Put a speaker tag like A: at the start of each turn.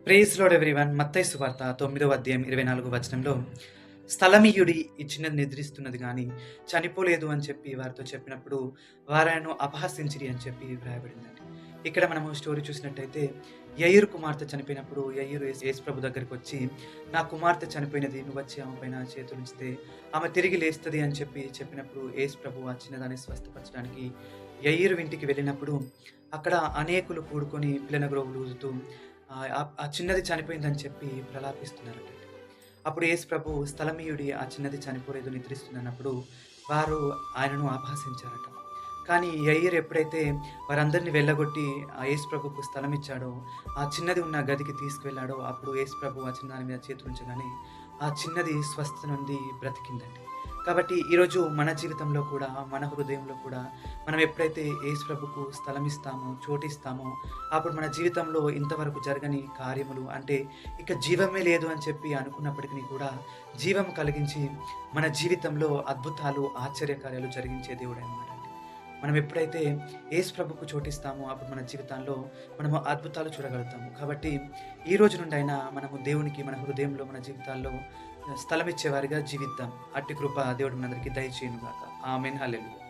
A: Praise lord everyone. మత్తయి సువార్త 9వ అధ్యాయం 24వ వచనంలో స్థలమీయుడి ఇచ్చినది నిద్రిస్తున్నది గాని చనిపోలేదు అని చెప్పి వారితో చెప్పినప్పుడు వారాయనను అపహసించిరి అని చెప్పి వ్రాయబడిందండి. ఇక్కడ మనము స్టోరీ చూసినట్టయితే యయీరు కుమార్తె చనిపోయినప్పుడు యయీరు యేసు ప్రభు దగ్గరికి వచ్చి, నా కుమార్తె చనిపోయినది, నువ్వొచ్చి ఆమె పైన చేతులుంచితే ఆమె తిరిగి లేస్తది అని చెప్పి చెప్పినప్పుడు యేసు ప్రభు ఆ చిన్నదాన్ని స్వస్థపరచడానికి యయీరు ఇంటికి వెళ్ళినప్పుడు అక్కడ అనేకులు కూడుకొని పిల్లనగ్రోవులు ఊదుతూ ఆ చిన్నది చనిపోయిందని చెప్పి ప్రలాపిస్తున్నారట. అప్పుడు యేసు ప్రభు స్థలమీయుడి ఆ చిన్నది చనిపోలేదు నిద్రిస్తుందన్నప్పుడు వారు ఆయనను అపహసించారట. కానీ యెయిరు ఎప్పుడైతే వారందరిని వెళ్ళగొట్టి ఆ యేసు ప్రభుకు స్థలం ఇచ్చాడో, ఆ చిన్నది ఉన్న గదికి తీసుకువెళ్ళాడో, అప్పుడు యేసు ప్రభు ఆ చిన్నదాని మీద చేతులుంచగానే ఆ చిన్నది స్వస్థత నొంది బ్రతికిందండి. కాబట్టి ఈరోజు మన జీవితంలో కూడా, మన హృదయంలో కూడా మనం ఎప్పుడైతే యేసు ప్రభుకు స్థలం ఇస్తామో, చోటిస్తామో, అప్పుడు మన జీవితంలో ఇంతవరకు జరగని కార్యములు అంటే ఇక జీవమే లేదు అని చెప్పి అనుకున్నప్పటికీ కూడా జీవం కలిగించి మన జీవితంలో అద్భుతాలు, ఆశ్చర్యకార్యాలు జరిగించే దేవుడనమాట. మనం ఎప్పుడైతే యేసు ప్రభుకు చోటిస్తామో అప్పుడు మన జీవితాల్లో మనము అద్భుతాలు చూడగలుగుతాము. కాబట్టి ఈ రోజు నుండి అయినా మనము దేవునికి మన హృదయంలో, మన జీవితాల్లో స్థలం ఇచ్చేవారిగా జీవిద్దాం. అట్టి కృప దేవుడు మనందరికీ దయచేయును గాక. ఆమేన్. హల్లెలూయా.